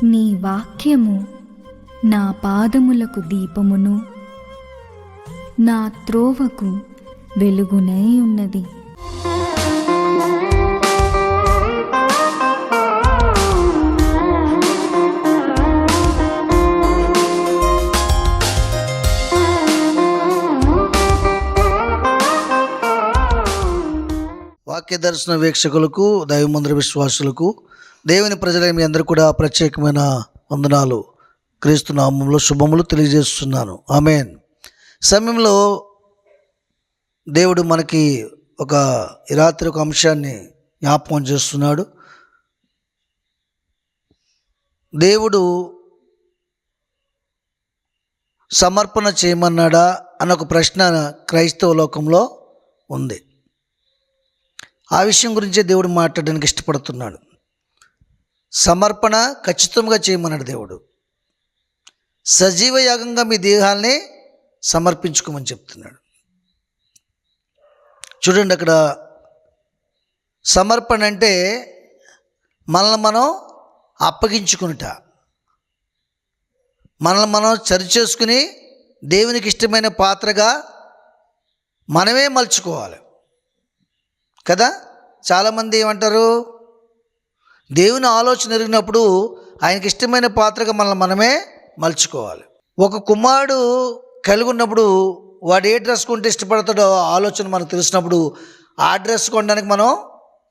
నీ వాక్యము నా పాదములకు దీపమును నా త్రోవకు వెలుగునై ఉన్నది. వాక్య దర్శన వీక్షకులకు, దైవమందిర విశ్వాసులకు, దేవుని ప్రజలైన మీ అందరూ కూడా ప్రత్యేకమైన వందనాలు, క్రీస్తు నామములో శుభములు తెలియజేస్తున్నాను. ఆమేన్. సమయంలో దేవుడు మనకి ఈ రాత్రి ఒక అంశాన్ని జ్ఞాపకం చేస్తున్నాడు. దేవుడు సమర్పణ చేయమన్నాడా అన్న ఒక ప్రశ్న క్రైస్తవ లోకంలో ఉంది. ఆ విషయం గురించే దేవుడు మాట్లాడడానికి ఇష్టపడుతున్నాడు. సమర్పణ ఖచ్చితంగా చేయమన్నాడు దేవుడు. సజీవ యాగంగా మీ దేహాల్ని సమర్పించుకోమని చెప్తున్నాడు. చూడండి, అక్కడ సమర్పణ అంటే మనల్ని మనం అప్పగించుకునుట, మనల్ని మనం సరిచేసుకుని దేవునికి ఇష్టమైన పాత్రగా మనమే మలుచుకోవాలి కదా. చాలామంది ఏమంటారు, దేవుని ఆలోచన ఎరిగినప్పుడు ఆయనకి ఇష్టమైన పాత్రగా మనమే మలుచుకోవాలి. ఒక కుమారుడు కలిగి ఉన్నప్పుడు వాడు ఏ డ్రెస్ కొంటే ఇష్టపడతాడో ఆలోచన మనకు తెలిసినప్పుడు ఆ డ్రెస్ కొనడానికి మనం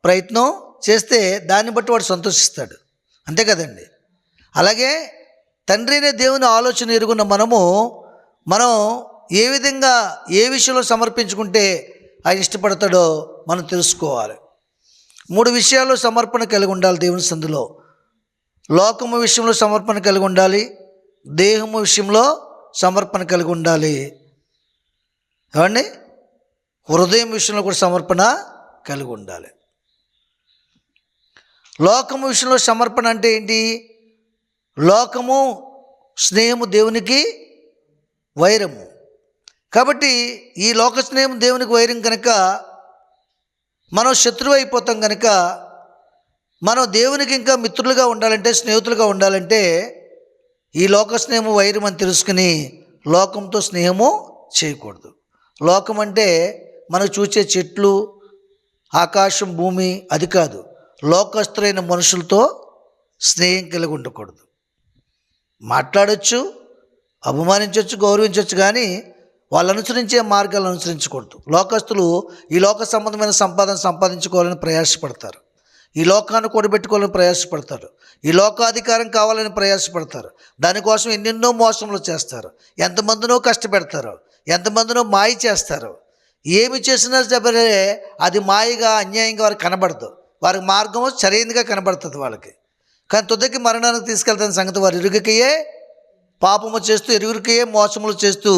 ప్రయత్నం చేస్తే దాన్ని బట్టి వాడు సంతోషిస్తాడు, అంతే కదండి. అలాగే తండ్రి అనే దేవుని ఆలోచన ఎరుగున్న మనం ఏ విధంగా ఏ విషయంలో సమర్పించుకుంటే ఆయన ఇష్టపడతాడో మనం తెలుసుకోవాలి. 3 విషయాల్లో సమర్పణ కలిగి ఉండాలి దేవుని సందులో. లోకము విషయంలో సమర్పణ కలిగి ఉండాలి, దేహము విషయంలో సమర్పణ కలిగి ఉండాలి, ఏమండి, హృదయం విషయంలో కూడా సమర్పణ కలిగి ఉండాలి. లోకము విషయంలో సమర్పణ అంటే ఏంటి? లోకము స్నేహము దేవునికి వైరము. కాబట్టి ఈ లోక స్నేహం దేవునికి వైరం కనుక మనం శత్రువు అయిపోతాం. కనుక మనం దేవునికి ఇంకా మిత్రులుగా ఉండాలంటే, స్నేహితులుగా ఉండాలంటే ఈ లోక స్నేహము వైరం అని తెలుసుకుని లోకంతో స్నేహము చేయకూడదు. లోకం అంటే మనకు చూసే చెట్లు, ఆకాశం, భూమి అది కాదు. లోకస్తులైన మనుషులతో స్నేహం కలిగి ఉండకూడదు. మాట్లాడచ్చు, అభిమానించవచ్చు, గౌరవించవచ్చు, కానీ వాళ్ళు అనుసరించే మార్గాలను అనుసరించకూడదు. లోకస్తులు ఈ లోక సంబంధమైన సంపాదన సంపాదించుకోవాలని ప్రయాసపడతారు, ఈ లోకాన్ని కూడబెట్టుకోవాలని ప్రయాసపడతారు, ఈ లోకాధికారం కావాలని ప్రయాసపడతారు. దానికోసం ఎన్నెన్నో మోసములు చేస్తారు, ఎంతమందినో కష్టపెడతారు, ఎంతమందినో మాయ చేస్తారు. ఏమి చేసినా సరే అది మాయగా, అన్యాయంగా వారికి కనబడదు. వారి మార్గం సరైనదిగా కనబడుతుంది వాళ్ళకి. కానీ తుదకి మరణానికి తీసుకెళ్తున్న సంగతి వారి ఎరుగకయే పాపము చేస్తూ, ఎరుగురికయే మోసములు చేస్తూ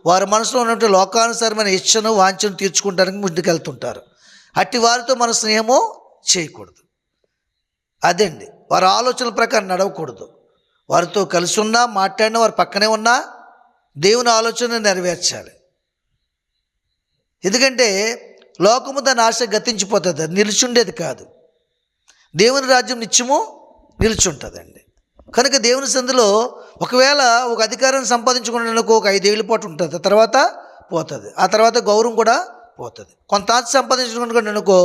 వారి మనసులో ఉన్నటువంటి లోకానుసారమైన ఇచ్చను, వాంఛను తీర్చుకుంటానికి ముందుకెళ్తుంటారు. అట్టి వారితో మన స్నేహము చేయకూడదు. అదండి, వారి ఆలోచనల ప్రకారం నడవకూడదు. వారితో కలిసి ఉన్నా, మాట్లాడినా, వారి పక్కనే ఉన్నా దేవుని ఆలోచన నెరవేర్చాలి. ఎందుకంటే లోకము దాని ఆశ గతించిపోతుంది, అది నిలిచుండేది కాదు. దేవుని రాజ్యం నిత్యము నిలిచుంటుందండి. కనుక దేవుని సందులో ఒకవేళ ఒక అధికారాన్ని సంపాదించుకునేందుకు ఒక 5 ఏళ్ళ పాటు ఉంటుంది, తర్వాత పోతుంది. ఆ తర్వాత గౌరవం కూడా పోతుంది. కొంత ఆస్తి సంపాదించుకునేందుకో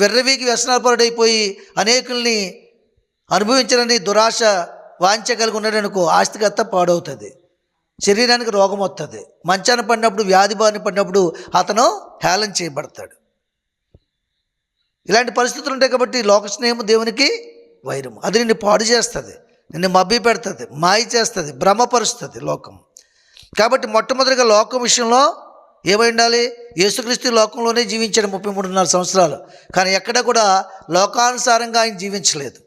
వెర్రవీకి వ్యసనాపరుడైపోయి అనేకుల్ని అనుభవించాలని దురాశ, వాంఛ కలిగి ఉన్నాడనుకో ఆస్తికత్త పాడవుతుంది, శరీరానికి రోగం వస్తుంది, మంచాన పడినప్పుడు, వ్యాధి బారిన పడినప్పుడు అతను హేళన చేయబడతాడు. ఇలాంటి పరిస్థితులు ఉంటాయి. కాబట్టి లోక స్నేహము దేవునికి వైరము. అది నిన్ను పాడు చేస్తుంది, నిన్ను మభ్య పెడుతుంది, మాయ చేస్తుంది, భ్రమపరుస్తుంది లోకం. కాబట్టి మొట్టమొదటిగా లోకం విషయంలో ఏమై ఉండాలి? యేసుక్రీస్తు లోకంలోనే జీవించాడు 33.5 సంవత్సరాలు. కానీ ఎక్కడ కూడా లోకానుసారంగా ఆయన జీవించలేదు,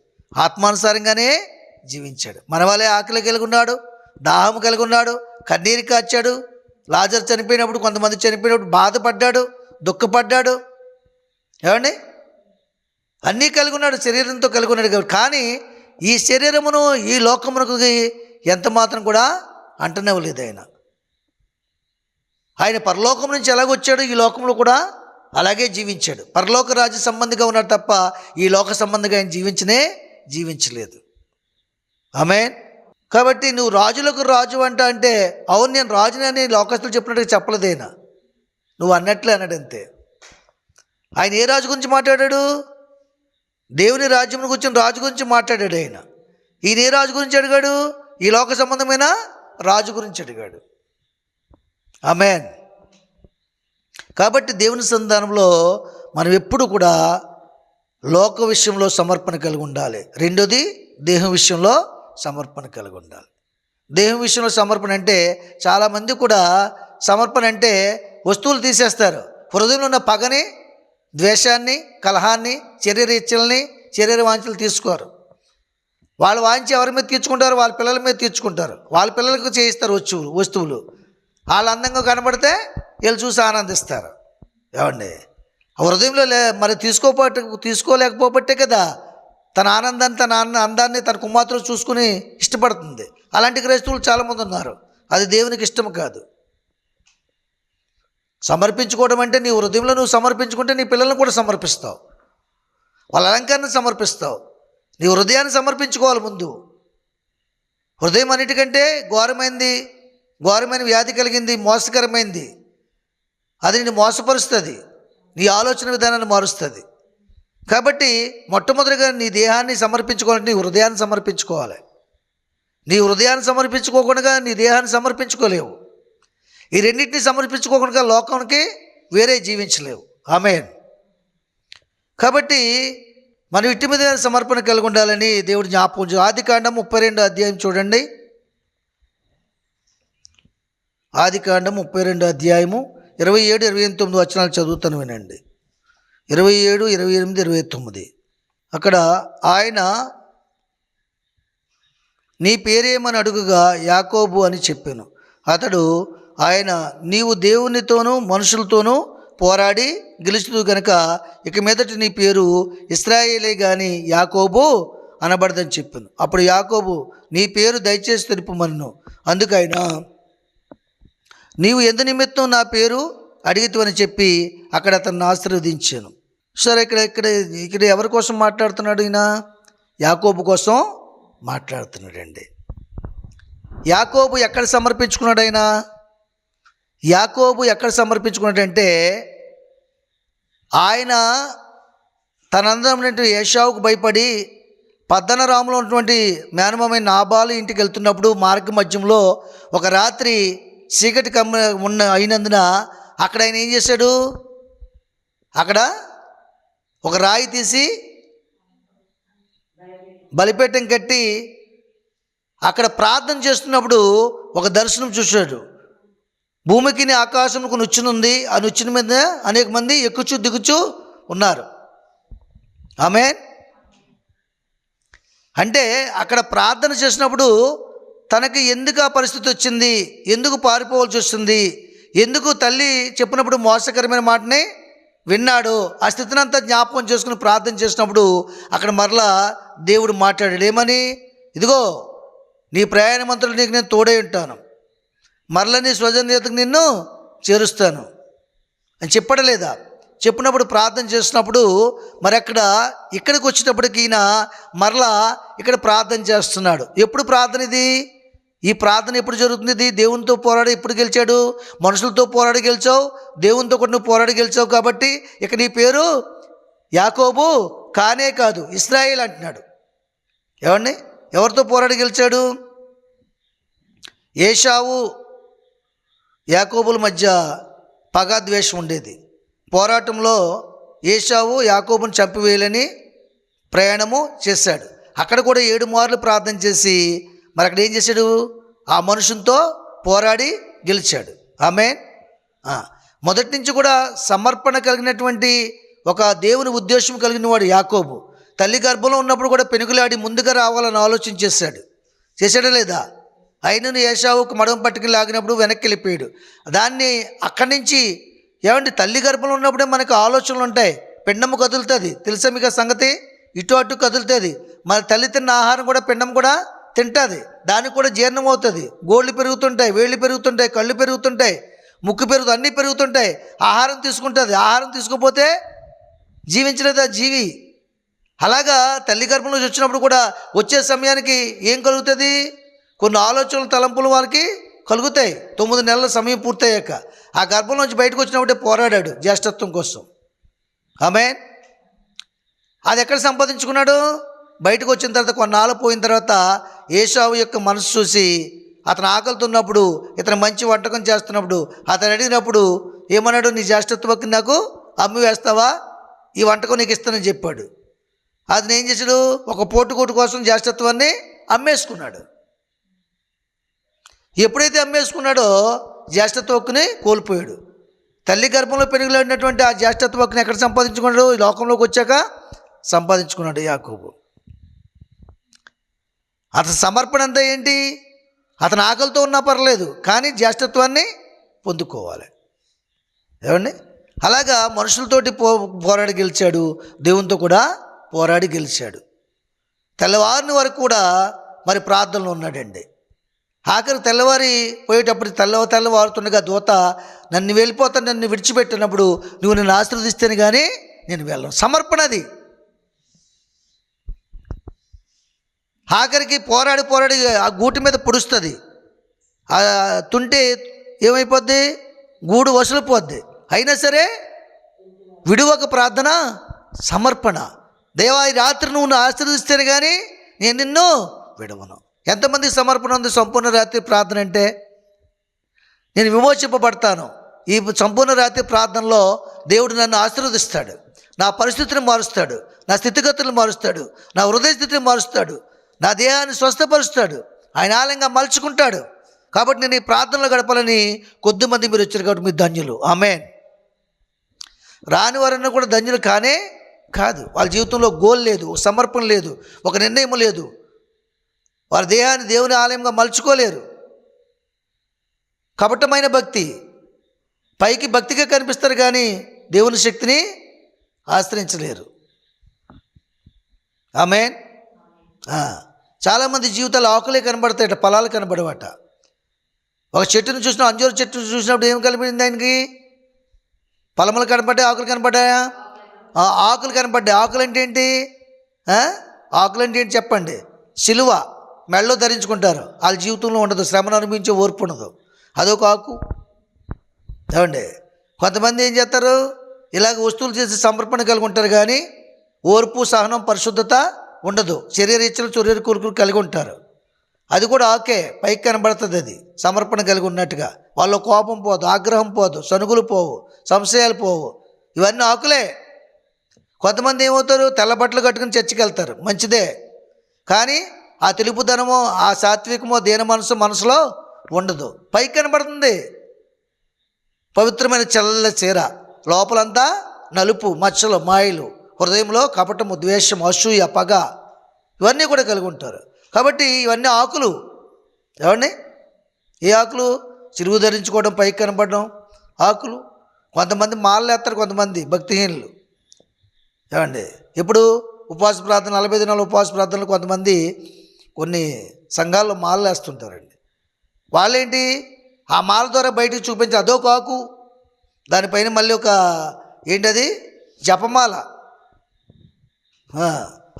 ఆత్మానుసారంగానే జీవించాడు. మన వాళ్ళే ఆకలి కలిగి ఉన్నాడు, దాహం కలిగి ఉన్నాడు, కన్నీరు కార్చాడు. లాజరు చనిపోయినప్పుడు, కొంతమంది చనిపోయినప్పుడు బాధపడ్డాడు, దుఃఖపడ్డాడు, ఏమండి, అన్నీ కలిగి ఉన్నాడు, శరీరంతో కలిగి ఉన్నాడు. కానీ ఈ శరీరమును ఈ లోకమునకు ఎంత మాత్రం కూడా అంటనివ్వలేదు. ఆయన పరలోకం నుంచి ఎలాగొచ్చాడు, ఈ లోకంలో కూడా అలాగే జీవించాడు. పరలోక రాజ్య సంబంధిగా ఉన్నాడు తప్ప ఈ లోక సంబంధిగా ఆయన జీవించలేదు. ఆమేన్. కాబట్టి నువ్వు రాజులకు రాజు అంటే అవును నేను రాజునని లోకస్తులు చెప్పినట్టుగా చెప్పలేదైనా, నువ్వు అన్నట్లే అన్నాడు అంతే. ఆయన ఏ రాజు గురించి మాట్లాడాడు? దేవుని రాజ్యం గురించి రాజు గురించి మాట్లాడాడు ఆయన. ఈయన ఏ రాజు గురించి అడిగాడు? ఈ లోక సంబంధమైన రాజు గురించి అడిగాడు. ఆమేన్. కాబట్టి దేవుని సంధానంలో మనం ఎప్పుడు కూడా లోక విషయంలో సమర్పణ కలిగి ఉండాలి. రెండోది దేహం విషయంలో సమర్పణ కలిగి ఉండాలి. దేహం విషయంలో సమర్పణ అంటే చాలామంది కూడా సమర్పణ అంటే వస్తువులు తీసేస్తారు. హృదయంలో ఉన్న పగని, ద్వేషాన్ని, కలహాన్ని, శరీరేచ్ఛల్ని, శరీర వాంఛలు తీసుకోరు. వాళ్ళు వాంచి ఎవరి మీద తీర్చుకుంటారు? వాళ్ళ పిల్లల మీద తీర్చుకుంటారు. వాళ్ళ పిల్లలకు చేయిస్తారు వస్తువులు. వాళ్ళు అందంగా కనబడితే వీళ్ళు చూసి ఆనందిస్తారు. ఏమండి, హృదయంలో మరి తీసుకోలేకపోబట్టే కదా తన ఆనందాన్ని, తన అందాన్ని తన కుమార్తెలు చూసుకుని ఇష్టపడుతుంది. అలాంటి క్రైస్తవులు చాలామంది ఉన్నారు. అది దేవునికి ఇష్టం కాదు. సమర్పించుకోవడం అంటే నీ హృదయంలో నువ్వు సమర్పించుకుంటే నీ పిల్లలను కూడా సమర్పిస్తావు, వాళ్ళ అలంకరణ సమర్పిస్తావు. నీ హృదయాన్ని సమర్పించుకోవాలి ముందు. హృదయం అన్నిటికంటే ఘోరమైన వ్యాధి కలిగింది, మోసకరమైంది. అది నిన్ను మోసపరుస్తుంది, నీ ఆలోచన విధానాన్ని మారుస్తుంది. కాబట్టి మొట్టమొదటిగా నీ దేహాన్ని సమర్పించుకోవాలంటే నీ హృదయాన్ని సమర్పించుకోవాలి. నీ హృదయాన్ని సమర్పించుకోకుండా నీ దేహాన్ని సమర్పించుకోలేవు. ఈ రెండింటిని సమర్పించుకోకుండా లోకానికి వేరే జీవించలేవు. ఆమేన్. కాబట్టి మనం ఇట్టి మీద సమర్పణ కలిగి ఉండాలని దేవుడు జ్ఞాపకం. ఆదికాండం 32 అధ్యాయం చూడండి. ఆదికాండం 32 అధ్యాయము 27, 29 వచనాలు చదువుతాను, వినండి. 27, 28, 29. అక్కడ ఆయన నీ పేరేమని అడుగుగా యాకోబు అని చెప్పాను. అతడు ఆయన నీవు దేవునితోనూ మనుషులతోనూ పోరాడి గెలుచుదు గనుక ఇక మీదట నీ పేరు ఇశ్రాయేలే గాని యాకోబు అనబడదని చెప్పాను. అప్పుడు యాకోబు నీ పేరు దయచేసి తెలుపమను. అందుకైన నీవు ఎందు నిమిత్తం నా పేరు అడిగితవని చెప్పి అక్కడ అతన్ని ఆశీర్వదించాను. సరే, ఇక్కడ ఎవరి కోసం మాట్లాడుతున్నాడు? ఈయన యాకోబు కోసం మాట్లాడుతున్నాడండి. యాకోబు ఎక్కడ సమర్పించుకున్నాడు? యాకోబు ఎక్కడ సమర్పించుకున్నాడంటే ఆయన తనందమైనటువంటి ఏశావుకు భయపడి పద్దనరాములో ఉన్నటువంటి మేనమామైన నాబాలు ఇంటికి వెళ్తున్నప్పుడు మార్గ మధ్యంలో ఒక రాత్రి చీకటి అయినందున అక్కడ ఆయన ఏం చేశాడు? అక్కడ ఒక రాయి తీసి బలిపీఠం కట్టి అక్కడ ప్రార్థన చేస్తున్నప్పుడు ఒక దర్శనం చూశాడు. భూమికి ఆకాశంకు నుచ్చునుంది, ఆ నుచ్చిన మీద అనేక మంది ఎక్కుచూ దిగుచూ ఉన్నారు. ఆమేన్. అంటే అక్కడ ప్రార్థన చేసినప్పుడు తనకి ఎందుకు ఆ పరిస్థితి వచ్చింది, ఎందుకు పారిపోవాల్సి వస్తుంది, ఎందుకు తల్లి చెప్పినప్పుడు మోసకరమైన మాటని విన్నాడు, ఆ స్థితిని అంతా జ్ఞాపకం చేసుకుని ప్రార్థన చేసినప్పుడు అక్కడ మరలా దేవుడు మాట్లాడాడు. ఏమని? ఇదిగో నీ ప్రయాణమంతలో నీకు నేను తోడై ఉంటాను, మరలా నీ స్వజనీయతకు నిన్ను చేరుస్తాను అని చెప్పడం లేదా? చెప్పినప్పుడు ప్రార్థన చేసినప్పుడు మరి ఇక్కడికి వచ్చేటప్పటికి ఈయన మరలా ఇక్కడ ప్రార్థన చేస్తున్నాడు. ఎప్పుడు ప్రార్థన ఇది? ఈ ప్రార్థన ఎప్పుడు జరుగుతుంది? ఇది దేవునితో పోరాడి ఎప్పుడు గెలిచాడు? మనుషులతో పోరాడి గెలిచావు, దేవునితో కూడా నువ్వు పోరాడి గెలిచావు. కాబట్టి ఇక నీ పేరు యాకోబు కానే కాదు, ఇశ్రాయేల్ అంటున్నాడు. ఏమండి, ఎవరితో పోరాడి గెలిచాడు? ఏశావు యాకోబుల మధ్య పగాద్వేషం ఉండేది. పోరాటంలో ఏశావు యాకోబుని చంపివేయాలని ప్రయాణము చేశాడు. అక్కడ కూడా 7 మార్లు ప్రార్థన చేసి మరి అక్కడ ఏం చేశాడు? ఆ మనుషులతో పోరాడి గెలిచాడు. ఆమేన్. మొదటి నుంచి కూడా సమర్పణ కలిగినటువంటి ఒక దేవుని ఉద్దేశం కలిగిన వాడు యాకోబు. తల్లి గర్భంలో ఉన్నప్పుడు కూడా పెనుగులాడి ముందుగా రావాలని ఆలోచన చేశాడా లేదా? అయినను ఏశావుకు మడమ పట్టుకుని లాగినప్పుడు వెనక్కి వెళ్ళిపోయాడు. దాన్ని అక్కడి నుంచి ఏమండి, తల్లి గర్భంలో ఉన్నప్పుడే మనకు ఆలోచనలు ఉంటాయి. పిండము కదులుతుంది, తెలుసా మీకు సంగతి? ఇటు అటు కదులుతుంది. మరి తల్లి తిన్న ఆహారం కూడా పిండం కూడా తింటుంది, దానికి కూడా జీర్ణం అవుతుంది. గోళ్ళు పెరుగుతుంటాయి, వేళ్ళు పెరుగుతుంటాయి, కళ్ళు పెరుగుతుంటాయి, ముక్కు అన్నీ పెరుగుతుంటాయి. ఆహారం తీసుకుంటుంది. ఆహారం తీసుకోకపోతే జీవించలేదు ఆ జీవి. అలాగా తల్లి గర్భంలో వచ్చినప్పుడు కూడా వచ్చే సమయానికి ఏం కలుగుతుంది? కొన్ని ఆలోచనలు, తలంపులు వారికి కలుగుతాయి. 9 నెలల సమయం పూర్తయ్యాక ఆ గర్భంలోంచి బయటకు వచ్చినప్పుడే పోరాడాడు జ్యేష్ఠత్వం కోసం. ఆమేన్. అది ఎక్కడ సంపాదించుకున్నాడు? బయటకు వచ్చిన తర్వాత కొన్నాళ్ళు పోయిన తర్వాత ఏశావు యొక్క మనసు చూసి అతను ఆకలితో ఉన్నప్పుడు, ఇతను మంచి వంటకం చేస్తున్నప్పుడు అతను అడిగినప్పుడు ఏమన్నాడు? నీ జ్యేష్ఠత్వం నాకు అమ్మి వేస్తావా? ఈ వంటకం నీకు ఇస్తానని చెప్పాడు. అతను ఏం చేశాడు? ఒక పోటుకోటు కోసం జ్యేష్ఠత్వాన్ని అమ్మేసుకున్నాడు. ఎప్పుడైతే అమ్మేసుకున్నాడో జ్యేష్ఠత్వక్కుని కోల్పోయాడు. తల్లి గర్భంలో పెనుగులాడినటువంటి ఆ జ్యేష్ఠత్వక్కుని ఎక్కడ సంపాదించుకున్నాడు? ఈ లోకంలోకి వచ్చాక సంపాదించుకున్నాడు యాకోబు. అతని సమర్పణ అంతా ఏంటి? అతను ఆకలితో ఉన్నా పర్లేదు, కానీ జ్యేష్ఠత్వాన్ని పొందుకోవాలి. ఏమండి? అలాగా మనుషులతోటి పోరాడి గెలిచాడు, దేవునితో కూడా పోరాడి గెలిచాడు. తెల్లవారిని వరకు కూడా మరి ప్రార్థనలో ఉన్నాడండి. ఆఖరి తెల్లవారి పోయేటప్పుడు తెల్లవారుతుండగా దూత నన్ను వెళ్ళిపోతాను, నన్ను విడిచిపెట్టినప్పుడు నువ్వు నన్ను ఆశీర్వదిస్తేనే కానీ నేను వెళ్ళను. సమర్పణ అది. ఆఖరికి పోరాడి ఆ గూటి మీద పొడుస్తుంది. ఆ తుంటే ఏమైపోద్ది? గూడు వసలిపోద్ది. అయినా సరే విడువక ప్రార్థన, సమర్పణ. దేవా ఈ రాత్రి నువ్వు ఆశీర్వదిస్తేనే కానీ నేను నిన్ను విడవను. ఎంతమంది సమర్పణ ఉంది? సంపూర్ణ రాత్రి ప్రార్థన అంటే నేను విమోచింపబడతాను. ఈ సంపూర్ణ రాత్రి ప్రార్థనలో దేవుడు నన్ను ఆశీర్వదిస్తాడు, నా పరిస్థితిని మారుస్తాడు, నా స్థితిగతులను మారుస్తాడు, నా హృదయ స్థితిని మారుస్తాడు, నా దేహాన్ని స్వస్థపరుస్తాడు, ఆయన ఆలయంగా మలుచుకుంటాడు. కాబట్టి నేను ఈ ప్రార్థనలో గడపాలని కొద్దిమంది మీరు వచ్చారు కాబట్టి మీరు ధన్యులు. ఆమేన్. రాని వారన్నా కూడా ధన్యులు కానే కాదు. వాళ్ళ జీవితంలో గోల్ లేదు, సమర్పణ లేదు, ఒక నిర్ణయం లేదు. వారి దేహాన్ని దేవుని ఆలయంగా మలుచుకోలేరు. కపటమైన భక్తి. పైకి భక్తిగా కనిపిస్తారు కానీ దేవుని శక్తిని ఆశ్రయించలేరు. ఆమేన్. చాలామంది జీవితాలు ఆకులే కనబడతాయట, ఫలాలు కనబడవట. ఒక చెట్టును చూసినా, అంజూరు చెట్టును చూసినప్పుడు ఏం కనిపించింది? ఆయనకి ఫలములు కనపడ్డాయి, ఆకులు కనపడ్డాయా? ఆకులు కనపడ్డాయి. ఆకులు అంటే ఏంటి? ఆకులు అంటే ఏంటి చెప్పండి? సిలువ మెడలో ధరించుకుంటారు. వాళ్ళ జీవితంలో ఉండదు, శ్రమను అనుభవించే ఓర్పు ఉండదు. అదొక ఆకు. ఏమండి? కొంతమంది ఏం చేస్తారు? ఇలాగ వస్తువులు చేసి సమర్పణ కలిగి ఉంటారు కానీ ఓర్పు, సహనం, పరిశుద్ధత ఉండదు. శరీర ఇచ్చలు, చొర్రెరు కోరికలు కలిగి ఉంటారు. అది కూడా ఆకే, పైకి కనబడుతుంది. అది సమర్పణ కలిగి ఉన్నట్టుగా. వాళ్ళ కోపం పోదు, ఆగ్రహం పోదు, సనుగులు పోవు, సంశయాలు పోవు. ఇవన్నీ ఆకులే. కొంతమంది ఏమవుతారు? తెల్ల బట్టలు కట్టుకుని చర్చికి వెళ్తారు, మంచిదే. కానీ ఆ తెలుపుదనమో, ఆ సాత్వికమో, దీన మనసులో ఉండదు. పైకి కనబడుతుంది పవిత్రమైన చల్ల చీర, లోపలంతా నలుపు, మచ్చలు, మాయలు, హృదయంలో కపటము, ద్వేషం, అసూయ, పగ, ఇవన్నీ కూడా కలిగి ఉంటారు. కాబట్టి ఇవన్నీ ఆకులు. ఏమండి? ఏ ఆకులు? చిరుగు ధరించుకోవడం, పైకి కనపడడం ఆకులు. కొంతమంది మాలలు వేస్తారు, కొంతమంది భక్తిహీనులు. ఏమండి? ఇప్పుడు ఉపవాస ప్రార్థన, 40 దినాల ఉపవాస ప్రార్థనలు కొంతమంది కొన్ని సంఘాల్లో మాలలు వేస్తుంటారండి. వాళ్ళేంటి? ఆ మాల ద్వారా బయటకు చూపించి అదొక ఆకు. దానిపైన మళ్ళీ ఒక ఏంటది? జపమాల,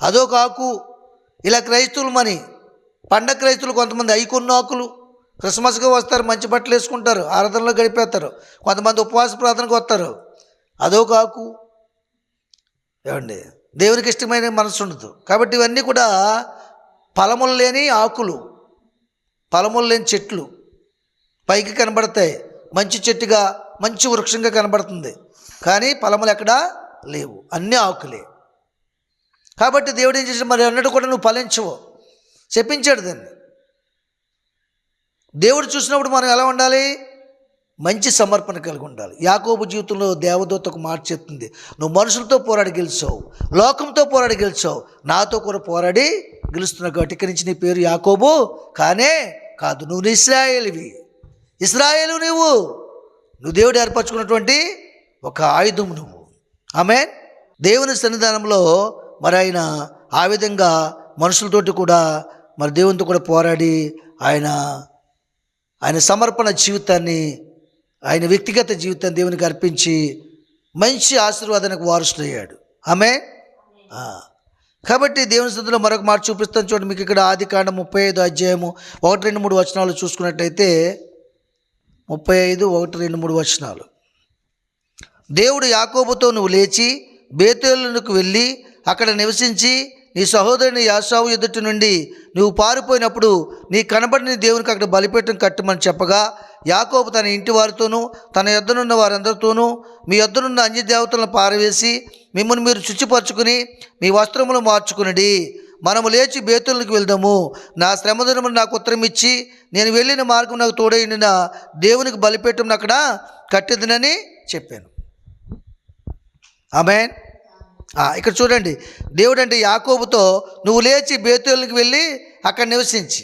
అదొక ఆకు. ఇలా క్రైస్తవులు మని పండగ క్రైస్తవులు కొంతమంది కొన్ని ఆకులు. క్రిస్మస్గా వస్తారు, మంచి బట్టలు వేసుకుంటారు, ఆరాధనలో గడిపేస్తారు. కొంతమంది ఉపవాస ప్రార్థనకు వస్తారు, అదొక ఆకు. ఏమండి? దేవునికి ఇష్టమైన మనసు ఉండదు. కాబట్టి ఇవన్నీ కూడా ఫలములు లేని ఆకులు, ఫలములు లేని చెట్లు. పైకి కనబడతాయి, మంచి చెట్టుగా, మంచి వృక్షంగా కనబడుతుంది, కానీ ఫలములు ఎక్కడా లేవు, అన్నీ ఆకులే. కాబట్టి దేవుడు ఏం చేశాడు? మరి అన్నట్టు కూడా నువ్వు ఫలించవు, చెప్పించాడు దాన్ని. దేవుడు చూసినప్పుడు మనం ఎలా ఉండాలి? మంచి సమర్పణ కలిగి ఉండాలి. యాకోబు జీవితంలో దేవదూత ఒక మాట చెప్తుంది, నువ్వు మనుషులతో పోరాడి గెలిచావు, లోకంతో పోరాడి గెలిచావు, నాతో కూడా పోరాడి గెలుస్తున్నావు. కాబట్టి ఇక్కడి నుంచి నీ పేరు యాకోబు కానే కాదు, నువ్వు ఇశ్రాయేలువి. ఇశ్రాయేలు నువ్వు దేవుడు ఏర్పరచుకున్నటువంటి ఒక ఆయుధం నువ్వు. ఆమేన్. దేవుని సన్నిధానంలో మరి ఆయన ఆ విధంగా మనుషులతోటి కూడా మరి దేవునితో కూడా పోరాడి ఆయన సమర్పణ జీవితాన్ని, ఆయన వ్యక్తిగత జీవితాన్ని దేవునికి అర్పించి మంచి ఆశీర్వాదానికి వారసుడయ్యాడు. ఆమేన్. కాబట్టి దేవుని స్థుతిలో మరొక మాట చూపిస్తాను చూడండి. మీకు ఇక్కడ ఆదికాండం 35 అధ్యాయము 1, 2, 3 వచనాలు చూసుకున్నట్టయితే 35, 1, 2, 3 వచనాలు. దేవుడు యాకోబుతో, నువ్వు లేచి బేతేలునకు వెళ్ళి అక్కడ నివసించి నీ సహోదరుని యాసావు ఎదుటి నుండి నువ్వు పారిపోయినప్పుడు నీ కనబడిన దేవునికి అక్కడ బలిపీఠం కట్టమని చెప్పగా, యాకోబు తన ఇంటి వారితోనూ తన యొద్దనున్న వారందరితోనూ మీ యొద్దనున్న అన్య దేవతలను పారవేసి మిమ్మల్ని మీరు శుచిపరచుకుని మీ వస్త్రములు మార్చుకునడి. మనము లేచి బేతులకు వెళ్దాము. నా శ్రమదినమును నాకు ఉత్తరం ఇచ్చి నేను వెళ్ళిన మార్గం నాకు తోడైన దేవునికి బలిపీఠం అక్కడ కట్టెదనని చెప్పాను. ఆమేన్. ఇక్కడ చూడండి, దేవుడు అంటే యాకోబుతో నువ్వు లేచి బేతేలుకి వెళ్ళి అక్కడ నివసించి,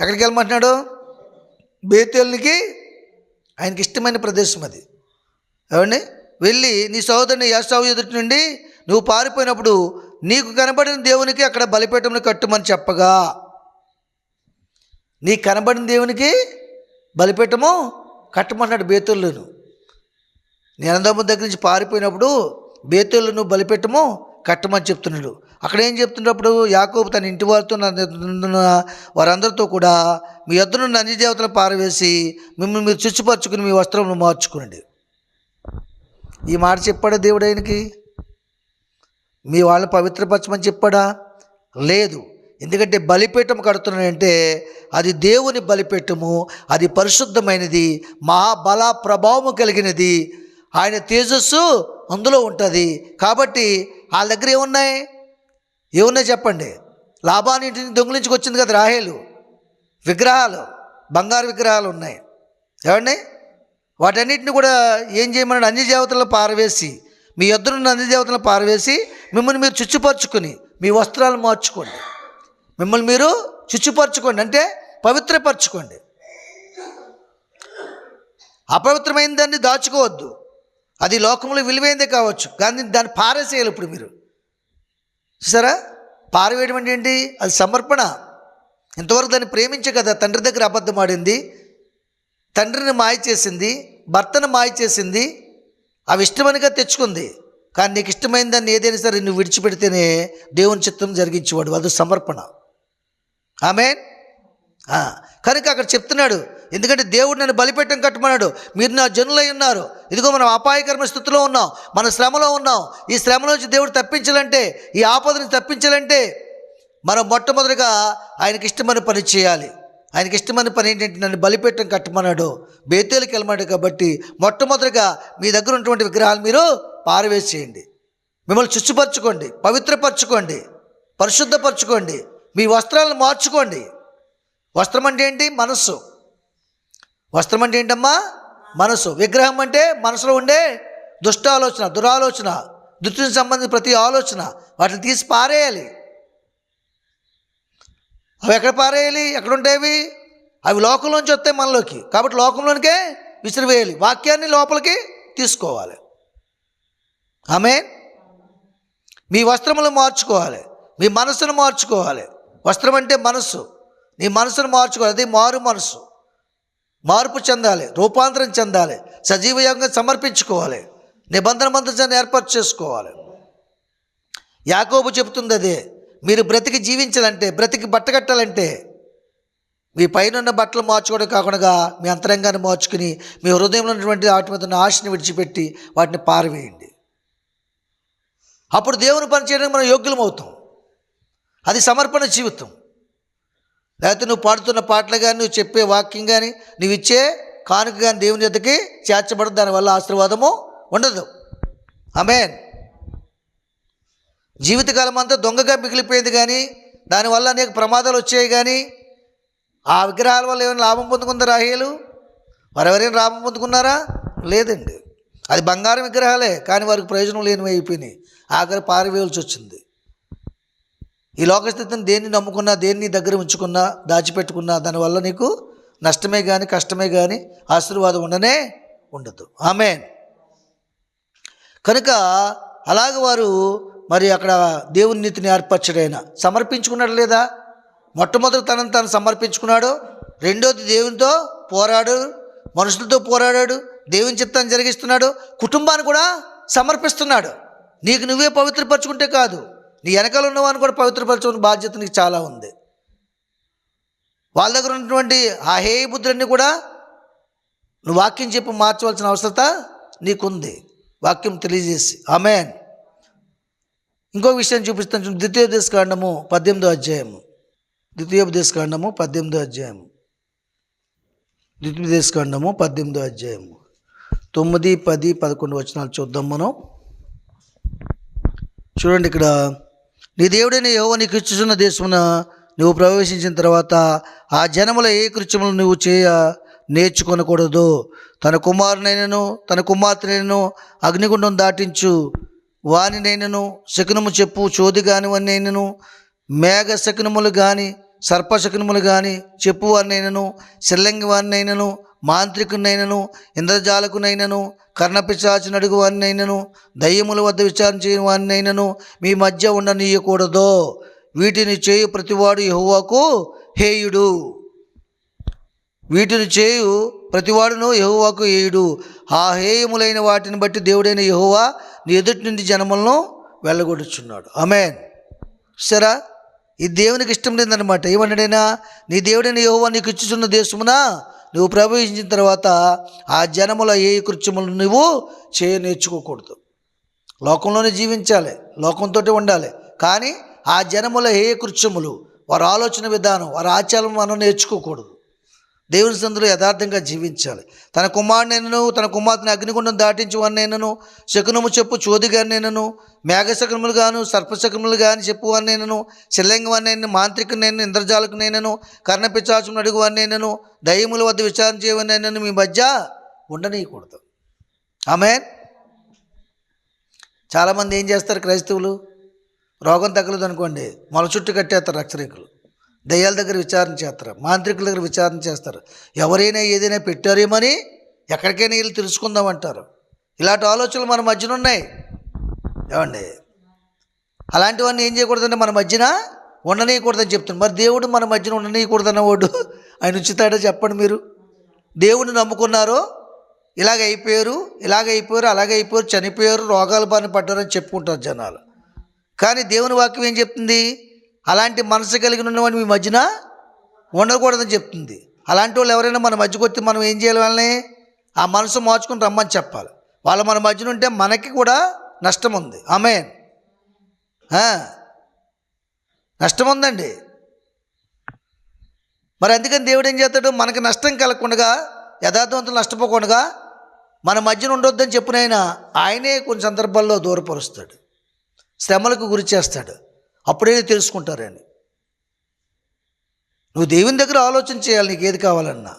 ఎక్కడికి వెళ్ళమంటున్నాడు? బేతేలుకి. ఆయనకి ఇష్టమైన ప్రదేశం అది. ఏమండి? వెళ్ళి నీ సహోదరుని యాసావు ఎదుటి నుండి నువ్వు పారిపోయినప్పుడు నీకు కనబడిన దేవునికి అక్కడ బలిపీఠంను కట్టుమని చెప్పగా, నీకు కనబడిన దేవునికి బలిపీఠము కట్టమన్నాడు బేతేలును. నీ అన్నదమ్ముల దగ్గర నుంచి పారిపోయినప్పుడు బేతేలును బలిపీఠము కట్టమని చెప్తున్నాడు. అక్కడ ఏం చెప్తున్నప్పుడు యాకోబు తన ఇంటి వారితో వారందరితో కూడా మీ యొద్దనున్న అన్య దేవతలను పారవేసి మిమ్మల్ని మీరు శుచిపరచుకుని మీ వస్త్రమును మార్చుకునండి. ఈ మాట చెప్పాడా దేవుడు ఆయనకి? మీ వాళ్ళని పవిత్రపరచమని చెప్పాడా? లేదు. ఎందుకంటే బలిపీఠం కడుతున్నాడంటే అది దేవుని బలిపీఠము, అది పరిశుద్ధమైనది, మహాబల ప్రభావము కలిగినది, ఆయన తేజస్సు అందులో ఉంటుంది. కాబట్టి వాళ్ళ దగ్గర ఏమున్నాయి చెప్పండి? లాబాను ఇంటిని దొంగిలించుకు వచ్చింది కదా రాహేలు. విగ్రహాలు, బంగారు విగ్రహాలు ఉన్నాయి. ఏమండి? వాటన్నిటిని కూడా ఏం చేయమన్నాడు? అన్య దేవతలను పారవేసి మీ యొద్దనున్న అన్య దేవతలను పారవేసి మిమ్మల్ని మీరు శుచిపరచుకుని మీ వస్త్రాలు మార్చుకోండి. మిమ్మల్ని మీరు శుచిపరచుకోండి అంటే పవిత్రపరచుకోండి. అపవిత్రమైన దాన్ని దాచుకోవద్దు. అది లోకంలో విలువైందే కావచ్చు, కానీ దాన్ని పారేసేయాలి. ఇప్పుడు మీరు చూసారా? పారవేయడం అంటే ఏంటి? అది సమర్పణ. ఇంతవరకు దాన్ని ప్రేమించే కదా తండ్రి దగ్గర అబద్ధం ఆడింది, తండ్రిని మాయ చేసింది, భర్తను మాయ చేసింది, అవి ఇష్టమనిగా తెచ్చుకుంది. కానీ నీకు ఇష్టమైన దాన్ని ఏదైనా సరే నువ్వు విడిచిపెడితేనే దేవుని చిత్తం జరిగించేవాడు. అది సమర్పణ. ఆమేన్. కనుక అక్కడ చెప్తున్నాడు, ఎందుకంటే దేవుడు నన్ను బలిపీఠం కట్టమన్నాడు. మీరు నా జనులై ఉన్నారు. ఇదిగో మనం అపాయకరమైన స్థితిలో ఉన్నాం, మన శ్రమలో ఉన్నాం. ఈ శ్రమలోంచి దేవుడు తప్పించాలంటే, ఈ ఆపదను తప్పించాలంటే మనం మొట్టమొదటిగా ఆయనకి ఇష్టమైన పని చేయాలి. ఆయనకి ఇష్టమైన పని ఏంటంటే నన్ను బలిపీఠం కట్టమన్నాడు, బేతేలుకి వెళ్ళమన్నాడు. కాబట్టి మొట్టమొదటిగా మీ దగ్గర ఉన్నటువంటి విగ్రహాలు మీరు పారవేసేయండి. మిమ్మల్ని శుచిపరచుకోండి, పవిత్రపరచుకోండి, పరిశుద్ధపరచుకోండి, మీ వస్త్రాలను మార్చుకోండి. వస్త్రం అంటే ఏంటి? మనస్సు. వస్త్రం అంటే ఏంటమ్మా? మనసు. విగ్రహం అంటే మనసులో ఉండే దుష్ట ఆలోచన, దురాలోచన, దుష్టికి సంబంధించిన ప్రతి ఆలోచన, వాటిని తీసి పారేయాలి. అవి ఎక్కడ పారేయాలి? ఎక్కడ ఉంటాయి? అవి లోకంలోంచి వస్తాయి మనలోకి. కాబట్టి లోకంలోనికే విసిరివేయాలి. వాక్యాన్ని లోపలికి తీసుకోవాలి. ఆమేన్. మీ వస్త్రములు మార్చుకోవాలి, మీ మనసును మార్చుకోవాలి. వస్త్రం అంటే మనస్సు. నీ మనసును మార్చుకోవాలి. అది మారు మనసు. మార్పు చెందాలి, రూపాంతరం చెందాలి, సజీవయంగా సమర్పించుకోవాలి, నిబంధన మంత్రాన్ని ఏర్పాటు చేసుకోవాలి. యాకోబు చెబుతుంది అదే. మీరు బ్రతికి జీవించాలంటే, బ్రతికి బట్టకట్టాలంటే మీ పైన ఉన్న బట్టలు మార్చుకోవడం కాకుండా మీ అంతరంగాన్ని మార్చుకుని మీ హృదయంలో ఉన్నటువంటి వాటి మీద ఉన్న ఆశని విడిచిపెట్టి వాటిని పారవేయండి. అప్పుడు దేవుని పని చేయడానికి మనం యోగ్యులం అవుతాం. అది సమర్పణ జీవితం. లేకపోతే నువ్వు పాడుతున్న పాటలు కానీ, నువ్వు చెప్పే వాక్యం కానీ, నువ్వు ఇచ్చే కానుక కానీ దేవుని యొద్దకి చేర్చబడదు. దానివల్ల ఆశీర్వాదము ఉండదు. ఆమేన్. జీవితకాలం అంతా దొంగగా మిగిలిపోయింది, కానీ దానివల్ల అనేక ప్రమాదాలు వచ్చాయి. కానీ ఆ విగ్రహాల వల్ల ఏమైనా లాభం పొందుకుందా రాహేలు? వారెవరైనా లాభం పొందుకున్నారా? లేదండి. అది బంగారం విగ్రహాలే, కానీ వారికి ప్రయోజనం లేనివి అయిపోయినాయి. ఆఖరి పారవేయాల్సి వచ్చింది. ఈ లోకస్థితిని దేన్ని నమ్ముకున్నా, దేన్ని దగ్గర ఉంచుకున్నా, దాచిపెట్టుకున్నా దానివల్ల నీకు నష్టమే కానీ కష్టమే కానీ ఆశీర్వాదం ఉండదు. ఆమేన్. కనుక అలాగ వారు మరి అక్కడ దేవుని నీతిని ఏర్పరచడైనా సమర్పించుకున్నాడు లేదా? మొట్టమొదటి తనను తాను సమర్పించుకున్నాడు. రెండోది దేవునితో పోరాడు, మనుషులతో పోరాడాడు, దేవుని చిత్తాన్ని జరిగిస్తున్నాడు, కుటుంబాన్ని కూడా సమర్పిస్తున్నాడు. నీకు నువ్వే పవిత్రపరచుకుంటే కాదు, నీ వెనకాల ఉన్నవాడిని కూడా పవిత్రపరచవలసిన బాధ్యత నీకు చాలా ఉంది. వాళ్ళ దగ్గర ఉన్నటువంటి ఆ హేయ బుద్ధులన్నీ కూడా నువ్వు వాక్యం చెప్పి మార్చవలసిన అవసరత నీకుంది, వాక్యం తెలియజేసి. ఆమేన్. ఇంకో విషయం చూపిస్తాను. ద్వితీయోపదేశకాండము 18వ అధ్యాయము. ద్వితీయోపదేశకాండము 18వ అధ్యాయము. ద్వితీయోపదేశకాండము 18వ అధ్యాయము 9, 10, 11 వచనాలు చూద్దాం మనం. చూడండి, ఇక్కడ నీ దేవుడైన యెహోవా నీకు ఇచ్చుచున్న దేశమున నువ్వు ప్రవేశించిన తర్వాత ఆ జనముల ఏ కృత్యములు నువ్వు చేయ నేర్చుకొనకూడదు. తన కుమారునైనను తన కుమార్తెనైనను అగ్నిగుండం దాటించు వానినైనను శకునము చెప్పు చోది కానివన్నైనను మేఘ శకునములు కానీ సర్పశకునములు కానీ చెప్పు వారినైనను సెల్లంగి వారినైనను మాంత్రికునైనను ఇంద్రజాలకునైనను కర్ణపిశాచిని అడుగు వారినైనను దయ్యముల వద్ద విచారణ చేయని వారినైనను మీ మధ్య ఉండనీయకూడదు. వీటిని చేయు ప్రతివాడు యెహోవాకు హేయుడు. వీటిని చేయు ప్రతివాడును యెహోవాకు హేయుడు. ఆ హేయములైన వాటిని బట్టి దేవుడైన యెహోవా నీ ఎదుటి నుండి జనములను వెళ్ళగొడుచున్నాడు. ఆమేన్. సరే, ఇది దేవునికి ఇష్టం లేదనమాట. ఏమన్నాడైనా, నీ దేవుడైన యెహోవా నీకు ఇచ్చుచున్న దేశమున నువ్వు ప్రవేశించిన తర్వాత ఆ జనముల ఏ కృత్యములు నువ్వు చేయ నేర్చుకోకూడదు. లోకంలోనే జీవించాలి, లోకంతో ఉండాలి, కానీ ఆ జనముల ఏ కృత్యములు, వారి ఆలోచన విధానం, వారి ఆచారం మనం నేర్చుకోకూడదు. దేవుని సందులో యథార్థంగా జీవించాలి. తన కుమారునైనను తన కుమార్తెను అగ్నిగుండం దాటించి వారినైనను శకునము చెప్పు చోదిగానైనను మేఘశకునములు గాను సర్పశకునములు కానీ చెప్పు వారినైనను శిల్లంగి వారినైనా మాంత్రికునైనా ఇంద్రజాలకునైనను కర్ణపిశాచమును అడుగు వారినైనను దయ్యముల వద్ద విచారణ చేయవనైనను మీ మధ్య ఉండనీయకూడదు. ఆమేన్. చాలామంది ఏం చేస్తారు, క్రైస్తవులు రోగం తగ్గలేదు అనుకోండి, మొల చుట్టూ కట్టేస్తారు రక్షరేకులు, దయ్యాల దగ్గర విచారణ చేస్తారు, మాంత్రికుల దగ్గర విచారణ చేస్తారు. ఎవరైనా ఏదైనా పెట్టారేమని ఎక్కడికైనా వీళ్ళు తెలుసుకుందామంటారు. ఇలాంటి ఆలోచనలు మన మధ్యన ఉన్నాయి. ఏమండి, అలాంటివన్నీ ఏం చేయకూడదంటే మన మధ్యన ఉండనీయకూడదని చెప్తున్నాను. మరి దేవుడు మన మధ్యన ఉండనీయకూడదన్నవాడు ఆయన ఉంచుతాడో చెప్పండి. మీరు దేవుడిని నమ్ముకున్నారో ఇలాగ అయిపోయారు, అలాగే అయిపోయారు, చనిపోయారు, రోగాల బారిన పడ్డారని చెప్పుకుంటారు జనాలు. కానీ దేవుని వాక్యం ఏం చెప్తుంది? అలాంటి మనసు కలిగిన ఉన్నవాడిని మీ మధ్యన ఉండకూడదని చెప్తుంది. అలాంటి వాళ్ళు ఎవరైనా మన మధ్యకు వచ్చి మనం ఏం చేయాలి? వాళ్ళని ఆ మనసు మార్చుకుని రమ్మని చెప్పాలి. వాళ్ళు మన మధ్యన ఉంటే మనకి కూడా నష్టం ఉంది. ఆమేన్. నష్టం ఉందండి. మరి అందుకని దేవుడు ఏం చేస్తాడు? మనకి నష్టం కలగకుండా, యథార్థవంతులు నష్టపోకుండా మన మధ్యన ఉండొద్దని చెప్పినైనా ఆయనే కొన్ని సందర్భాల్లో దూరపరుస్తాడు, శ్రమలకు గురి చేస్తాడు. అప్పుడే తెలుసుకుంటారని. నువ్వు దేవుని దగ్గర ఆలోచన చేయాలి. నీకు ఏది కావాలన్నా,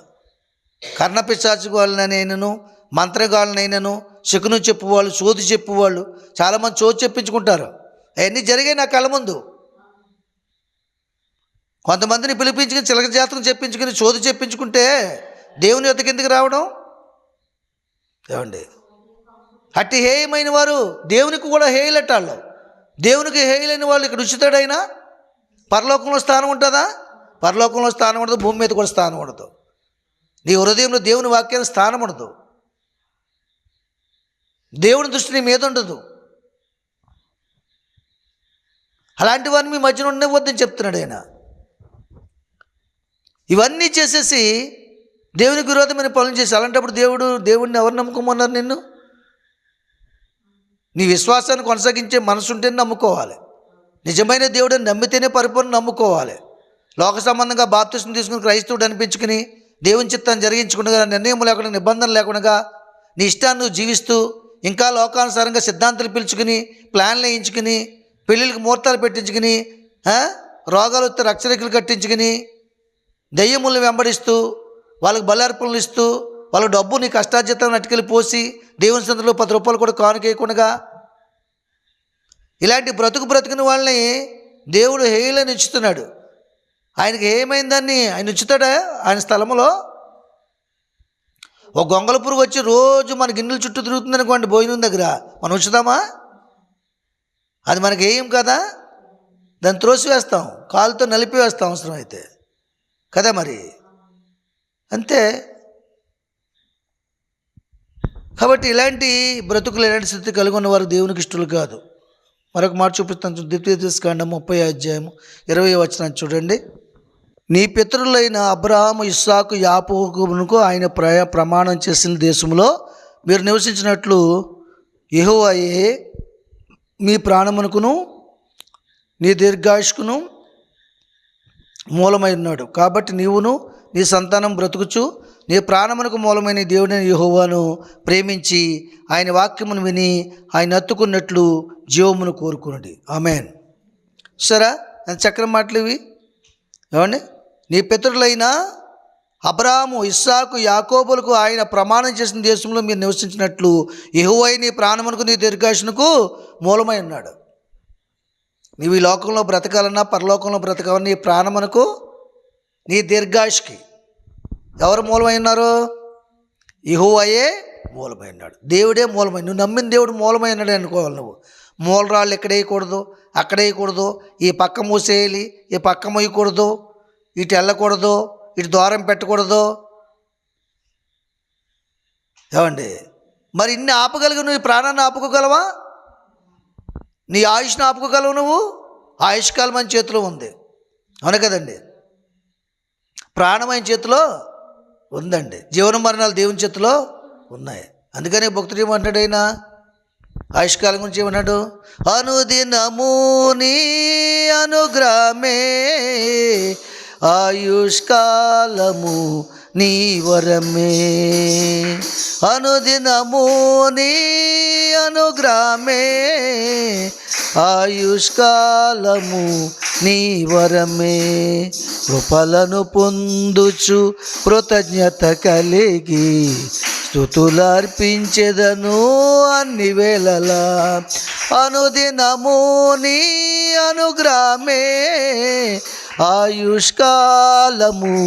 కర్ణపిశాచు వాళ్ళనైనను మంత్రగాళ్ళనైనను శకునం చెప్పువాళ్ళు, చోది చెప్పువాళ్ళు, చాలామంది చోది చెప్పించుకుంటారు. అవన్నీ జరిగాయి నా కళ్ళ ముందు. కొంతమందిని పిలిపించుకుని చిలక జాతకం చెప్పించుకుని చోది చెప్పించుకుంటే దేవుని యొద్దకు ఎందుకు రావడం? ఏమండి, అట్టి హేయమైన వారు దేవునికి కూడా హేయులట్టాళ్ళు. దేవునికి హేయులైన వాళ్ళు ఇక్కడ ఉంచుతాడైనా పరలోకంలో స్థానం ఉంటుందా? పరలోకంలో స్థానం ఉండదు, భూమి మీద కూడా స్థానం ఉండదు. నీ హృదయంలో దేవుని వాక్యానికి స్థానం ఉండదు. దేవుని దృష్టి నీ మీద ఉండదు. అలాంటి వారిని మీ మధ్యన ఉండవద్దని చెప్తున్నాడు ఆయన. ఇవన్నీ చేసేసి దేవునికి విరోధమైన పనులు చేసి, అలాంటప్పుడు దేవుడిని ఎవరు నమ్ముకోమన్నారు? నిన్ను నీ విశ్వాసాన్ని కొనసాగించే మనసు ఉంటేనే నమ్ముకోవాలి. నిజమైన దేవుడిని నమ్మితేనే పరిపూర్ణ నమ్ముకోవాలి. లోక సంబంధంగా బాప్తిస్మం తీసుకుని క్రైస్తవుడు అనిపించుకుని దేవుని చిత్తాన్ని జరిగించకుండా, నిర్ణయం లేకుండా, నిబంధన లేకుండా నీ ఇష్టాన్ని నువ్వు జీవిస్తూ ఇంకా లోకానుసారంగా సిద్ధాంతాలు పిలుచుకుని, ప్లాన్లు వేయించుకుని, పెళ్ళిళ్ళకి ముహూర్తాలు పెట్టించుకుని, రోగాలు వస్తే రక్షరేఖలు కట్టించుకుని, దయ్యములను వెంబడిస్తూ వాళ్ళకి బలార్పణలు ఇస్తూ వాళ్ళ డబ్బు నీ కష్టార్జితం అటుకెళ్ళి పోసి దేవుని సందులో 10 రూపాయలు కూడా కానుకేయకుండా ఇలాంటి బ్రతుకుని వాళ్ళని దేవుడు హేయులని ఉంచుతున్నాడు. ఆయనకి ఏమైందాన్ని ఆయన ఉంచుతాడా? ఆయన స్థలంలో ఒక గొంగళ పురుగు వచ్చి రోజు మన గిన్నెల చుట్టూ తిరుగుతుంది అనుకోండి, భోజనం దగ్గర, మనం ఉంచుదామా? అది మనకి ఏం కదా, దాన్ని త్రోసివేస్తాం, కాలుతో నలిపివేస్తాం అవసరం అయితే కదా. మరి అంతే. కాబట్టి ఇలాంటి బ్రతుకులు, ఇలాంటి స్థితి కలిగి ఉన్న వారు దేవునికి ఇష్టలు కాదు. మరొక మాట చూపిస్తాను. ద్వితీయోపదేశకాండం 30 అధ్యాయం 20 చూడండి. నీ పితరులైన అబ్రహాము, ఇస్సాకు, యాకోబునకు ఆయన ప్రమాణం చేసిన దేశంలో మీరు నివసించినట్లు యెహోవాయే మీ ప్రాణమునకును నీ దీర్ఘాయుష్కును మూలమై ఉన్నాడు. కాబట్టి నీవును నీ సంతానం బ్రతుకుచు నీ ప్రాణమునకు మూలమైన దేవుడైన యెహోవాను ప్రేమించి ఆయన వాక్యమును విని ఆయన హత్తుకున్నట్లు జీవమును కోరుకునండి. ఆమేన్. సరే, ఎంత చక్కని మాటలు ఇవి. ఏమండి? నీ పితరులైన అబ్రహాము, ఇస్సాకు, యాకోబులకు ఆయన ప్రమాణం చేసిన దేశంలో మీరు నివసించినట్లు యెహోవా నీ ప్రాణమునకు నీ దీర్ఘాయుష్కు మూలమై ఉన్నాడు. నీవు ఈ లోకంలో బ్రతకాలన్నా పరలోకంలో బ్రతకాలన్నా నీ ప్రాణమునకు నీ దీర్ఘాయుష్కి ఎవరు మూలమై ఉన్నారు? యెహోవాయే మూలమై ఉన్నాడు. దేవుడే మూలమై, నువ్వు నమ్మిన దేవుడు మూలమై ఉన్నాడు అనుకోవాలి. నువ్వు మూలరాళ్ళు ఎక్కడ వేయకూడదు, అక్కడ వేయకూడదు, ఈ పక్క మూసేయాలి, ఈ పక్క మొయ్యకూడదు, ఇటు వెళ్ళకూడదు, ఇటు ద్వారం పెట్టకూడదు. ఏమండి? మరి ఇన్ని ఆపగలిగి నువ్వు ఈ ప్రాణాన్ని ఆపుకోగలవా? నీ ఆయుష్ని ఆపుకోగలవు నువ్వు? ఆయుష్కాలం మన చేతిలో ఉంది, అవును కదండి? ప్రాణం ఆయన చేతిలో ఉందండి. జీవన మరణాలు దేవుని చేతిలో ఉన్నాయి. అందుకని భక్తుడు ఏమంటాడు? ఆయన ఆయుష్కాలం గురించి ఏమన్నాడు? అనుదినము నీ అనుగ్రహమే ఆయుష్కాలము నీ వరమే. అనుదినము నీ అనుగ్రహమే ఆయుష్కాలము నీ వరమే. కృపలను పొందుచు కృతజ్ఞత కలిగి స్తుతులర్పించెదను అన్ని వేళలా. అనుదినము నీ అనుగ్రహమే ఆయుష్కాలము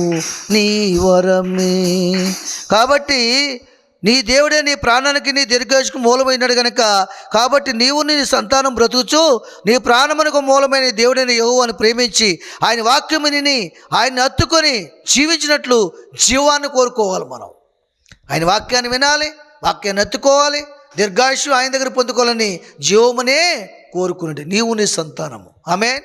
నీ వరమే. కాబట్టి నీ దేవుడే నీ ప్రాణానికి నీ దీర్ఘాయుష్కు మూలమైనాడు కనుక, కాబట్టి నీవు నీ సంతానం బ్రతుకుచు నీ ప్రాణమునకు మూలమైన దేవుడైన యెహోవాను ప్రేమించి ఆయన వాక్యం విని ఆయన్ని హత్తుకొని జీవించినట్లు జీవాన్ని కోరుకోవాలి. మనం ఆయన వాక్యాన్ని వినాలి, వాక్యాన్ని హత్తుకోవాలి, దీర్ఘాయుష్షు ఆయన దగ్గర పొందుకోవాలని జీవమునే కోరుకునేది నీవు నీ సంతానము. ఆమేన్.